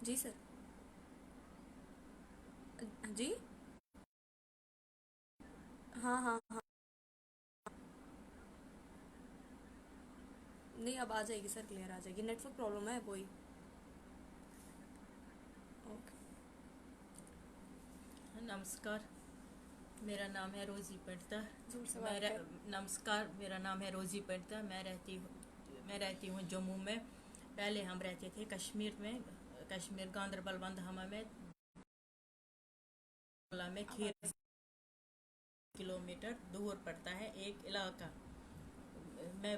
جی سر. جی. ہاں ہاں ہاں. نہیں اب آ جائے گی سر, کلیئر آ جائے گی, نیٹ ورک پرابلم ہے کوئی. اوکے. نمسکار, میرا نام ہے روزی پنڈتا. زور سے بات کر. نمسکار, میرا نام ہے روزی پنڈتا. میں رہتی ہوں جموں میں. پہلے ہم رہتے تھے کشمیر میں, کشمیر گاندربل بندھامہ میں. میں کھیر کلومیٹر دور پڑتا ہے ایک علاقہ. میں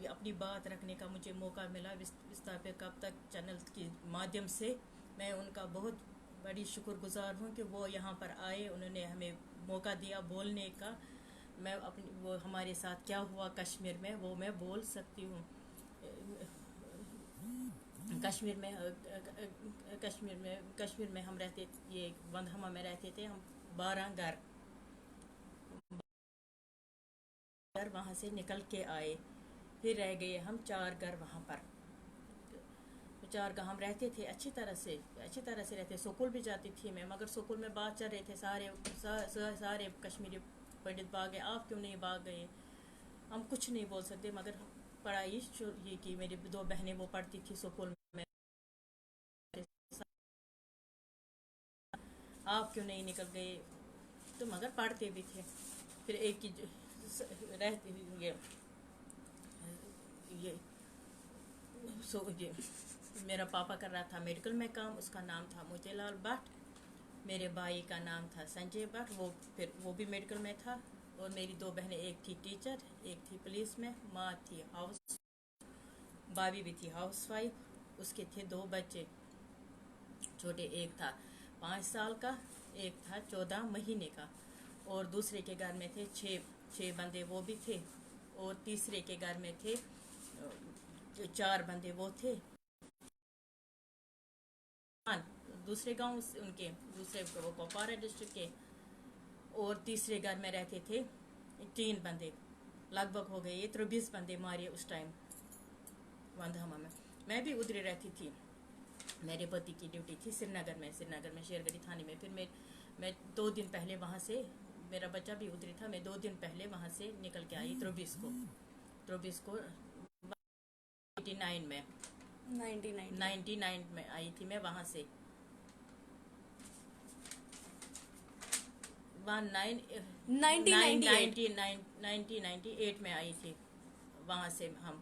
اپنی بات رکھنے کا مجھے موقع ملا وستاپک اب تک چینل کے مادھیم سے. میں ان کا بہت بڑی شکر گزار ہوں کہ وہ یہاں پر آئے, انہوں نے ہمیں موقع دیا بولنے کا. میں اپنی وہ ہمارے ساتھ کیا ہوا کشمیر میں وہ میں بول سکتی ہوں. کشمیر میں ہم رہتے, یہ بندھامہ میں رہتے تھے ہم 12 گھر. وہاں سے نکل کے آئے, پھر رہ گئے ہم 4 گھر وہاں پر. 4 گھر ہم رہتے تھے اچھی طرح سے رہتے. سکول بھی جاتی تھی میں, مگر سکول میں بات چل رہے تھے سارے کشمیری پنڈت بھاگ گئے, آپ کیوں نہیں بھاگ گئے. ہم کچھ نہیں بول سکتے, مگر پڑھائی یہ کی. میری 2 بہنیں وہ پڑھتی تھی سکول میں. آپ کیوں نہیں نکل گئے, تو مگر پڑھتے بھی تھے. پھر ایک کی رہتی یہ میرا پاپا کر رہا تھا میڈیکل میں کام, اس کا نام تھا موتی لال بٹ. میرے بھائی کا نام تھا سنجے بٹ, وہ بھی میڈیکل میں تھا. اور میری 2 بہنیں, ایک تھی ٹیچر, ایک تھی پولیس میں. ماں تھی بھابھی بھی تھی ہاؤس وائف. اس کے تھے 2 بچے چھوٹے, ایک تھا 5 سال کا, ایک تھا 14 مہینے کا. اور دوسرے کے گھر میں تھے 6 بندے, وہ بھی تھے. اور تیسرے کے گھر میں تھے 4 بندے, وہ تھے. دوسرے گاؤں ان کے, دوسرے وہ کپوارہ ڈسٹرکٹ کے. اور تیسرے گھر میں رہتے تھے 3 بندے. لگ بھگ ہو گئے یہ 23 بندے مارے اس ٹائم بندھامہ میں. میں بھی ادھر رہتی تھی. میرے پتی کی ڈیوٹی تھی سری نگر میں شیرگڑھی تھانے میں. پھر میں 2 دن پہلے وہاں سے, میرا بچہ بھی ادھر تھا, میں 2 دن پہلے وہاں سے نکل کے آئی 23 کو 89 میں 99 میں آئی تھی میں وہاں سے. 1998 میں آئی تھی وہاں سے. ہم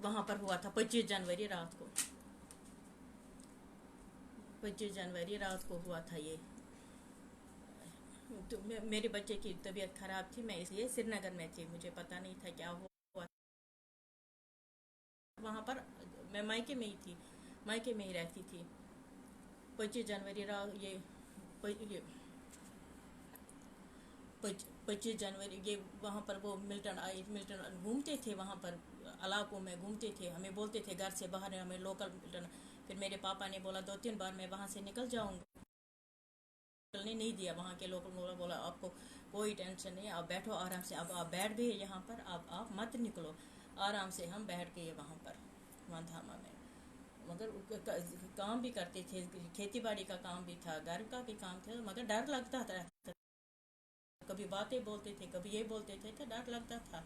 وہاں پر ہوا تھا 25 جنوری رات کو. 25 جنوری رات کو ہوا تھا یہ. تو میرے بچے کی طبیعت خراب تھی, میں اس لیے سری نگر میں تھی, مجھے پتہ نہیں تھا کیا ہوا. وہاں پر میں مائکے میں ہی تھی, مائکے میں ہی رہتی تھی. 25 جنوری رات یہ 25 جنوری یہ وہاں پر وہ ملٹن گھومتے تھے, وہاں پر علاقوں میں گھومتے تھے. ہمیں بولتے تھے گھر سے باہر ہمیں لوکل ملٹن. پھر میرے پاپا نے بولا 2-3 بار میں وہاں سے نکل جاؤں گا, نکلنے نہیں دیا. وہاں کے لوگوں بولا آپ کو کوئی ٹینشن نہیں, آپ بیٹھو آرام سے. اب آپ بیٹھ گئے یہاں پر, اب آپ مت نکلو. آرام سے ہم بیٹھ گئے وہاں پر بندھامہ میں. مگر کام بھی کرتے تھے, کھیتی باڑی کا کام بھی تھا, گھر کا بھی کام تھا, مگر ڈر لگتا تھا. کبھی باتیں بولتے تھے, کبھی یہ بولتے تھے, تو ڈر لگتا تھا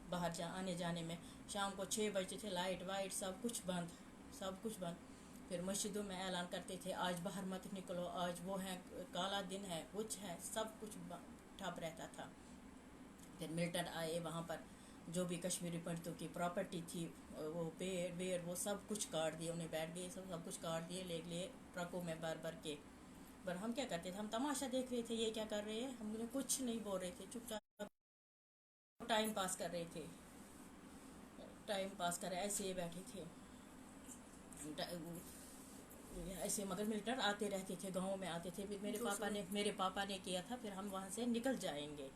باہر آنے جانے میں. شام کو 6 بجتے تھے, لائٹ وائٹ سب کچھ بند. پھر مسجدوں میں اعلان کرتے تھے آج باہر مت نکلو, آج وہ ہے کالا دن ہے, کچھ ہے, سب کچھ ٹھپ رہتا تھا. پھر ملٹن آئے وہاں پر, جو بھی کشمیری پنڈتوں کی پراپرٹی تھی, وہ پیڑ وہ سب کچھ کاٹ دیے. انہیں بیٹھ گئے سب کچھ کاٹ دیے, لے لیے ٹرکوں میں بھر کے. پر ہم کیا کرتے تھے, ہم تماشا دیکھ رہے تھے یہ کیا کر رہے ہیں, ہم نے کچھ نہیں بول رہے تھے, چپ چاپ ٹائم پاس کر رہے تھے. ایسے ہی بیٹھے تھے ایسے. مگر ملٹن آتے رہتے تھے, گاؤں میں آتے تھے. پھر میرے پاپا نے کیا تھا, پھر ہم وہاں سے نکل جائیں گے.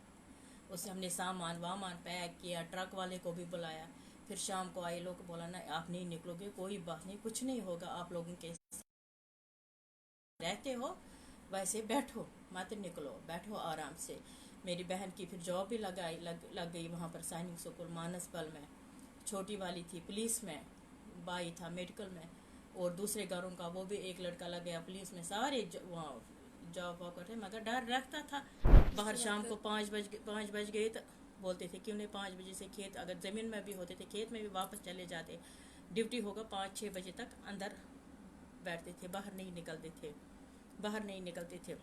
اس سے ہم نے سامان وامان پیک کیا, ٹرک والے کو بھی بلایا. پھر شام کو آئے لوگ, بولا نا آپ نہیں نکلو گے, کوئی بات نہیں, کچھ نہیں ہوگا, آپ لوگوں کے رہتے ہو ویسے بیٹھو, مت نکلو, بیٹھو آرام سے. میری بہن کی پھر جاب بھی لگ گئی وہاں پر سینک سکول مانسبل میں. چھوٹی والی تھی پولیس میں, بھائی تھا میڈیکل میں. और दूसरे घरों का वो भी एक लड़का लग गया पुलिस में, सारे वहाँ जॉब वॉकर थे, मगर डर रखता था। बाहर शाम को 5 बज गए तो बोलते थे क्यों नहीं 5 बजे से खेत, अगर ज़मीन में भी होते थे खेत में भी वापस चले जाते, ड्यूटी होगा 5-6 बजे तक अंदर बैठते थे, बाहर नहीं निकलते थे, बाहर नहीं निकलते थे,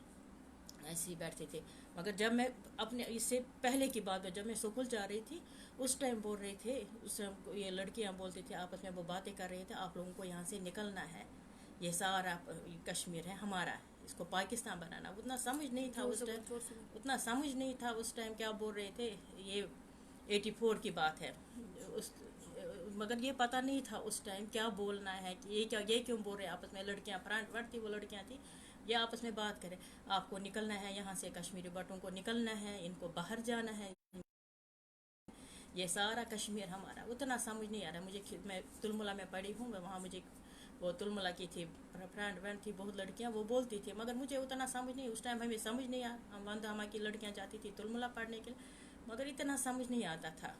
ऐसे ही बैठते थे। मगर जब मैं अपने इससे पहले की बात है, जब मैं स्कूल जा रही थी उस टाइम बोल रहे थे, उस टाइम ये लड़कियां बोलते थे आपस में, वो बातें कर रहे थे आप लोगों को यहाँ से निकलना है, ये सारा कश्मीर है हमारा, इसको पाकिस्तान बनाना। उतना समझ नहीं था उस टाइम, उतना समझ नहीं था उस टाइम क्या बोल रहे थे। ये 84 की बात है उस, मगर ये पता नहीं था उस टाइम क्या बोलना है कि ये क्यों बोल रहे हैं आपस में। लड़कियां फ्रंट थी, वो लड़कियां थी, ये आपस में बात करें आपको निकलना है यहाँ से, कश्मीरी बटों को निकलना है, इनको बाहर जाना है, ये सारा कश्मीर हमारा। उतना समझ नहीं आ रहा मुझे, मैं तुलमुला में पढ़ी हूँ, मैं वहाँ मुझे वो तुलमुला की थी, फ्रेंड थी बहुत लड़कियाँ, वो बोलती थी, मगर मुझे उतना समझ नहीं, उस टाइम हमें समझ नहीं आया। हम वंदहामा की लड़कियाँ जाती थी तुलमुला पढ़ने के लिए, मगर इतना समझ नहीं आता था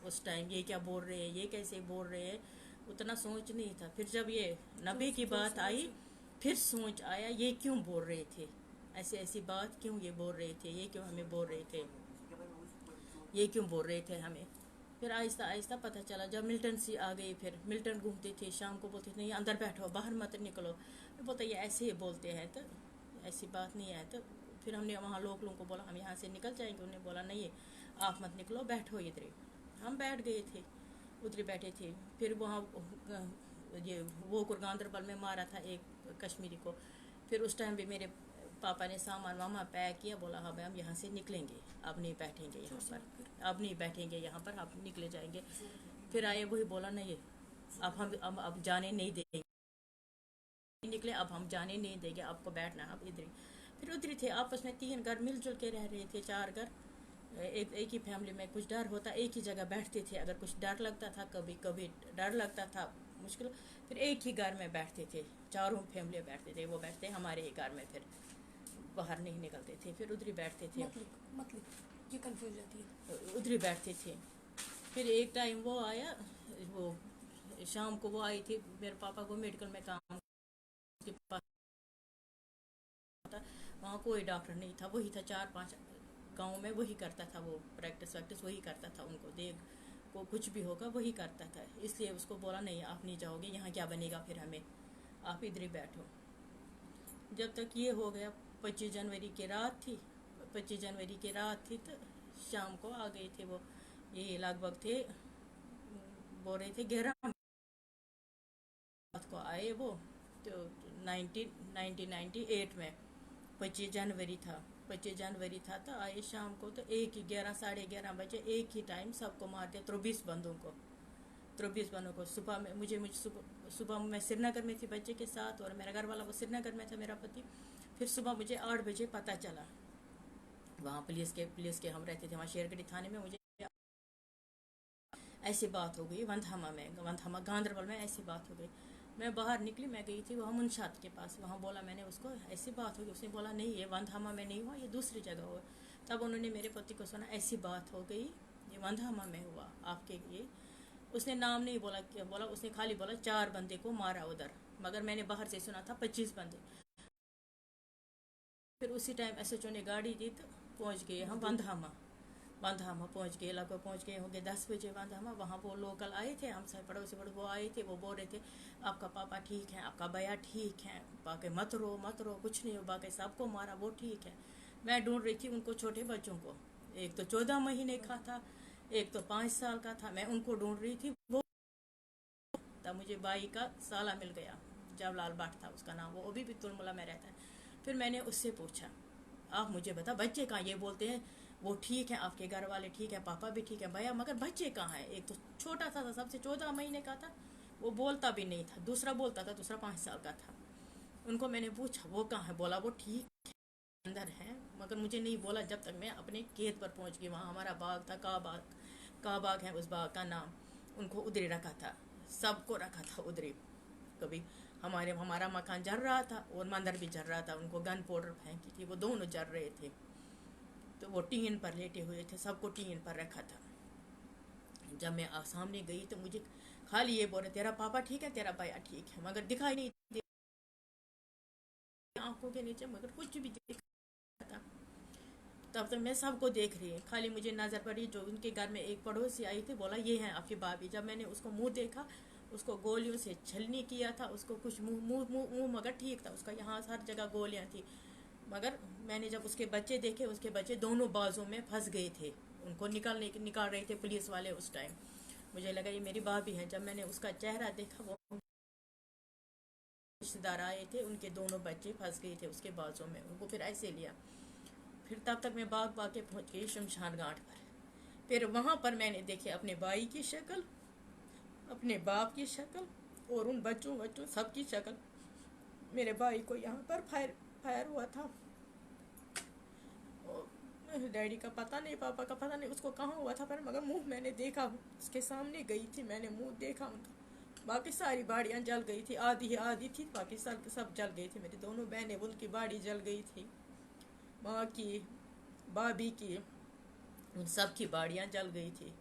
उस टाइम ये क्या बोल रहे हैं, ये कैसे बोल रहे हैं, उतना सोच नहीं था। फिर जब ये नबी की बात आई फिर सोच आया ये क्यों बोल रहे थे, ऐसी ऐसी बात क्यों ये बोल रहे थे, ये क्यों हमें बोल रहे थे, ये क्यों बोल रहे थे हमें। फिर आहिस्ता आहिस्ता पता चला, जब मिल्टन सी आ गई, फिर मिल्टन घूमते थे, शाम को बोलते थे नहीं अंदर बैठो, बाहर मत निकलो, बोलते ये ऐसे ही बोलते हैं, तो ऐसी बात नहीं है। तो फिर हमने वहाँ लोगों को बोला हम यहाँ से निकल जाएंगे, उन्होंने बोला नहीं आप मत निकलो, बैठो इधर। हम बैठ गए थे, उधर बैठे थे। फिर वहाँ ये वो गांदरबल में मारा था एक कश्मीरी को। फिर उस टाइम भी मेरे पापा ने सामान वामा पैक किया, बोला हाँ भाई हम यहाँ से निकलेंगे, अब नहीं बैठेंगे यहाँ पर, अब नहीं बैठेंगे यहाँ पर, आप निकले जाएंगे। फिर आए वही बोला नहीं अब हम अब जाने नहीं देंगे, निकले अब हम जाने नहीं देंगे, आपको बैठना आप इधर। फिर उधर थे, आपस में 3 घर मिलजुल के रह रहे थे, 4 घर एक ही फैमिली में। कुछ डर होता एक ही जगह बैठते थे, अगर कुछ डर लगता था, कभी कभी डर लगता था मुश्किल, फिर एक ही घर में बैठते थे, चारों फैमिली बैठते थे, वो बैठते हमारे ही घर में, फिर बाहर नहीं निकलते थे, फिर उधर ही बैठते थे, ये कंफ्यूज जाती है, उधर ही बैठते थे। फिर एक टाइम वो आया, वो शाम को वो आई थी, मेरे पापा को मेडिकल में काम के पास था, वहाँ कोई डॉक्टर नहीं था, वही था 4-5 गाँव में, वही करता था, वो प्रैक्टिस वैक्टिस वही करता था, उनको देख को कुछ भी होगा वही करता था। इसलिए उसको बोला नहीं आप नहीं जाओगे, यहाँ क्या बनेगा फिर हमें, आप इधर ही बैठो। जब तक ये हो गया, 25 जनवरी की रात थी, 25 जनवरी की रात थी, तो शाम को आ गए थे वो, ये लगभग थे बोल रहे थे 11 रात को आए वो, तो 1998 में 25 जनवरी था, 25 जनवरी था, तो आए शाम को, तो 11-11:30 बजे एक ही टाइम सबको मार दिया, 23 बंदों को, 23 बंदों को। सुबह में मुझे सुबह मैं श्रीनगर में थी बच्चे के साथ, और मेरा घर वाला वो श्रीनगर में था, मेरा पति। फिर सुबह मुझे 8 बजे पता चला, वहाँ पुलिस के हम रहते थे वहाँ शेरगढ़ी थाने में, मुझे ऐसी बात हो गई वंदहामा गांदरबल में ऐसी बात हो गई। मैं बाहर निकली, मैं गई थी वहाँ मुनशात के पास, वहाँ बोला मैंने उसको ऐसी बात हो गई, उसने बोला नहीं ये वंदहामा में नहीं हुआ, ये दूसरी जगह हुआ। तब उन्होंने मेरे पति को सुना ऐसी बात हो गई, ये वंदहामा में हुआ आपके, ये उसने नाम नहीं बोला, क्या बोला उसने, खाली बोला 4 बंदे को मारा उधर, मगर मैंने बाहर से सुना था 25 बंदे। फिर उसी टाइम SHO ने गाड़ी दी, तो पहुँच गए हम वंदहामा पहुँच गए, लगभग पहुँच गए होंगे 10 बजे वंदहामा। वहाँ वो लोकल आए थे, हम सब पड़ोसी वो आए थे, वो बोल रहे थे आपका पापा ठीक है, आपका भैया ठीक है, बाकी मत रो कुछ नहीं हो, बाकी सबको मारा वो ठीक है। मैं ढूंढ रही थी उनको, छोटे बच्चों को, एक तो 14 महीने का था, एक तो 5 साल का था, मैं उनको ढूंढ रही थी। वो तब मुझे बाई का साला मिल गया, जवलाल भट्ट था उसका नाम, वो अभी भी तुलमुला में रहता है। फिर मैंने उससे पूछा आप मुझे बता बच्चे कहाँ, ये बोलते हैं वो ठीक है, आपके घर वाले ठीक है, पापा भी ठीक है, भैया, मगर बच्चे कहाँ है। एक तो छोटा था सबसे, 14 महीने का था, वो बोलता भी नहीं था, दूसरा बोलता था, दूसरा 5 साल का था। उनको मैंने पूछा वो कहाँ है, बोला वो ठीक अंदर है, मगर मुझे नहीं बोला जब तक मैं अपने खेत पर पहुंच गई। वहाँ हमारा बाग था, का बाग है, उस बाग का नाम उनको उधर रखा था, सबको रखा था उधर। कभी हमारा मकान जल रहा था और मंदिर भी जल रहा था, उनको गन पाउडर फेंकी थी, वो दोनों जल रहे थे, तो वो टीन पर लेटे हुए थे, सबको टीन पर रखा था। जब मैं सामने गई तो मुझे खाली ये बोल रहे तेरा पापा ठीक है, तेरा भैया ठीक है, मगर दिखाई नहीं दे आंखों के नीचे, मगर कुछ भी दिख था। तब तक मैं सबको देख रही है, खाली मुझे नजर पड़ी जो उनके घर में एक पड़ोसी आई थी, बोला ये है आपकी भाभी। जब मैंने उसको मुंह देखा, उसको गोलियों से छलनी किया था, उसको कुछ मुंह मुंह मुंह मुंह मगर ठीक था उसका, यहाँ हर जगह गोलियां थी। मगर मैंने जब उसके बच्चे देखे, उसके बच्चे दोनों बाजों में फंस गए थे, उनको निकाल रहे थे पुलिस वाले उस टाइम। मुझे लगा ये मेरी भाभी है। जब मैंने उसका चेहरा देखा, वो रिश्तेदार आए थे, उनके दोनों बच्चे फंस गए थे उसके बाजों में, उनको फिर ऐसे लिया। फिर तब तक मैं भाग भाग के पहुंच गई शमशान घाट पर। फिर वहां पर मैंने देखे अपने भाई की शक्ल, अपने बाप की शक्ल और उन बच्चों बच्चों सबकी शक्ल। मेरे भाई को यहाँ पर फायर हुआ था। डैडी का पता नहीं, पापा का पता नहीं उसको कहाँ हुआ था, पर मगर मुंह मैंने देखा, उसके सामने गई थी, मैंने मुंह देखा उनका। बाकी सारी बाड़ियाँ जल गई थी, आधी थी, बाकी सब जल गई थी। मेरी दोनों बहनें, उनकी बाड़ी जल गई थी, माँ की, भाभी की, उन सब की बाड़ियाँ जल गई थी।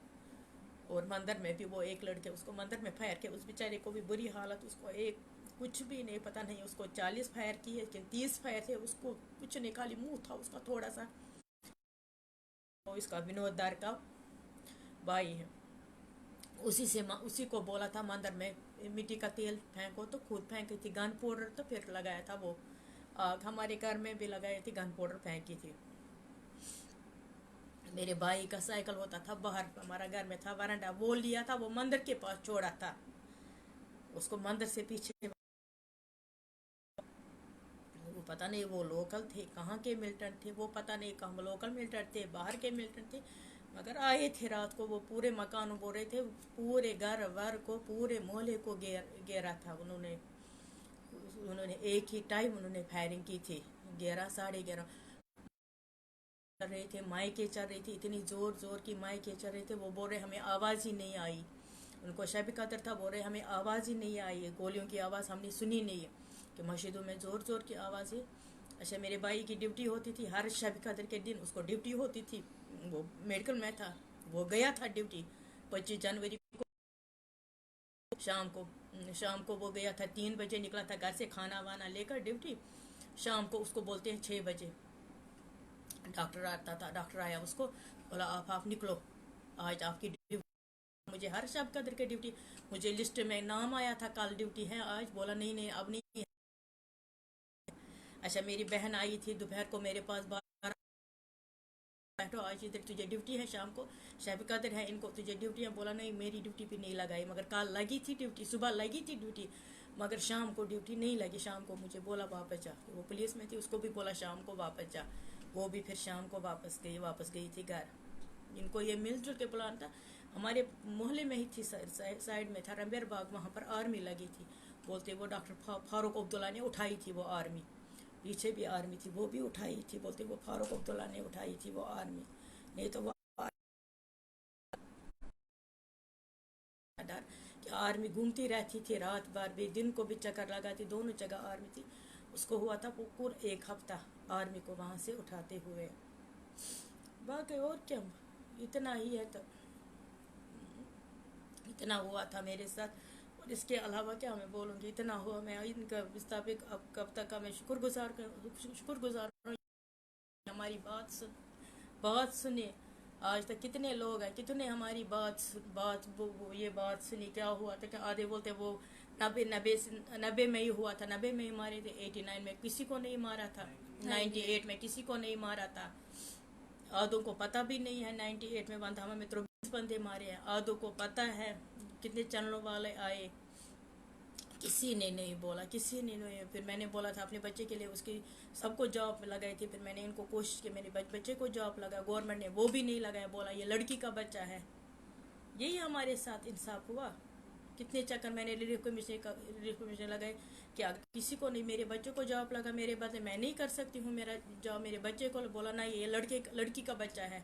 और मंदिर में भी वो एक लड़के, उसको मंदिर में फायर किया, उस बेचारे को भी बुरी हालत, उसको एक कुछ भी नहीं पता नहीं, उसको 40 फायर किए कि 30 फायर थे, उसको कुछ नहीं, खाली मुंह था उसका थोड़ा सा। वो इसका विनोद दार का भाई है, उसी को बोला था मंदिर में मिट्टी का तेल फेंको, तो खुद फेंकी थी। गन पाउडर तो फिर लगाया था वो आग, हमारे घर में भी लगाई थी, गन पाउडर फेंकी थी। मेरे भाई का साइकिल होता था बाहर, हमारा घर में था वरांडा, वो लिया था, वो मंदिर के पास छोड़ा था, उसको मंदिर से पीछे। वो पता नहीं वो लोकल थे, कहाँ के मिलिटेंट थे वो पता नहीं, कहाँ लोकल मिलिटेंट थे, बाहर के मिलिटेंट थे, मगर आए थे रात को। वो पूरे मकान बोल रहे थे, पूरे घर वर को, पूरे मोहल्ले को घेरा था उन्होंने। एक ही टाइम उन्होंने फायरिंग की थी, 11 साढ़े 11 चल रहे थे, माइके चल रही थी, इतनी जोर जोर की माइके चल रहे थे। वो बोल रहे हमें आवाज़ ही नहीं आई, उनको शब कदर था, बोल रहे हमें आवाज़ ही नहीं आई है, गोलियों की आवाज़ हमने सुनी नहीं है, कि मस्जिदों में ज़ोर ज़ोर की आवाज़ है। अच्छा, मेरे भाई की ड्यूटी होती थी हर शब कदर के दिन, उसको ड्यूटी होती थी, वो मेडिकल में था, वो गया था ड्यूटी 25 जनवरी को शाम को वो गया था, 3 बजे निकला था घर से खाना वाना लेकर ड्यूटी। शाम को उसको बोलते हैं 6 बजे डॉक्टर आता था, डॉक्टर आया, उसको बोला आप निकलो, आज आपकी ड्यूटी। मुझे हर शब कदर के ड्यूटी, मुझे लिस्ट में नाम आया था कल ड्यूटी है आज, बोला नहीं नहीं अब नहीं है। अच्छा, मेरी बहन आई थी दोपहर को मेरे पास, बैठो आज इधर तुझे ड्यूटी है, शाम को शब कदर है, इनको तुझे ड्यूटी है। बोला नहीं मेरी ड्यूटी भी नहीं लगाई, मगर कल लगी थी ड्यूटी, सुबह लगी थी ड्यूटी, मगर शाम को ड्यूटी नहीं लगी। शाम को मुझे बोला वापस जा, वो पुलिस में थी, उसको भी बोला शाम को वापस जा, वो भी फिर शाम को वापस गई थी घर। इनको ये मिलजुल के प्लान था। हमारे मोहल्ले में ही थी, साइड में था रंबेर बाग, वहाँ पर आर्मी लगी थी। बोलते वो डॉक्टर फारूक अब्दुल्ला ने उठाई थी वो आर्मी, पीछे भी आर्मी थी, वो भी उठाई थी। बोलते वो फारूक अब्दुल्ला ने उठाई थी वो आर्मी, नहीं तो वो डर कि आर्मी घूमती रहती थी रात भर भी, दिन को भी चक्कर लगाती, दोनों जगह आर्मी थी। उसको हुआ था पूरा 1 हफ्ता आर्मी को वहाँ से उठाते हुए। बाकी और क्या, इतना ही है, तो इतना हुआ था मेरे साथ। और इसके अलावा क्या मैं बोलूँगी, इतना हुआ। मैं इनका विस्थापित अब कब तक का मैं शुक्रगुजार हूँ, हमारी बात सुने। आज तक कितने लोग हैं, कितने हमारी वो ये बात सुनी। क्या हुआ था, क्या आधे बोलते वो 90 में ही हुआ था, 90 में ही मारे थे, 89 में किसी को नहीं मारा था, 98 में किसी को नहीं मारा था। आधों को पता भी नहीं है, 98 में बंधामा में 23 बंदे मारे हैं, आधों को पता है कितने चैनलों वाले आए, किसी ने नहीं बोला, किसी ने नहीं। फिर मैंने बोला था अपने बच्चे के लिए, उसकी सबको जॉब लगाई थी, फिर मैंने इनको कोशिश की मेरे बच्चे को जॉब लगा, गवर्नमेंट ने वो भी नहीं लगाया, बोला ये लड़की का बच्चा है। यही हमारे साथ इंसाफ हुआ। कितने चक्कर मैंने रिलीफ कमीशन लगाए, क्या किसी को नहीं, मेरे बच्चों को जॉब लगा, मेरे बदले मैं नहीं कर सकती हूँ मेरा जॉब मेरे बच्चे को। बोला ना ये लड़की का बच्चा है,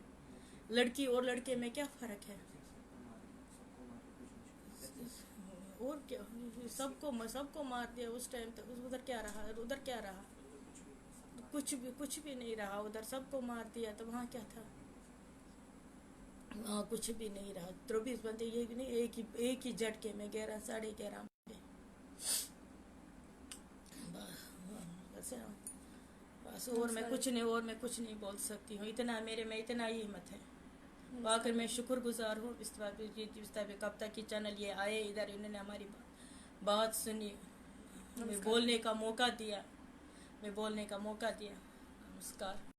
लड़की और लड़के में क्या फ़र्क है, और क्या, सबको मार दिया उस टाइम। तो उधर क्या रहा, कुछ भी नहीं रहा उधर, सबको मार दिया, तो वहाँ क्या था। वहाँ कुछ भी नहीं रहा। 24 बंदे ये भी नहीं, एक ही झटके में 11 साढ़े 11 बस। और मैं कुछ नहीं बोल सकती हूँ। इतना मेरे में इतना ही हिम्मत है। आखिर मैं शुक्रगुजार हूँ इस कब तक की चैनल ये आए इधर, इन्होंने हमारी बात सुनी, हमें बोलने का मौका दिया। नमस्कार।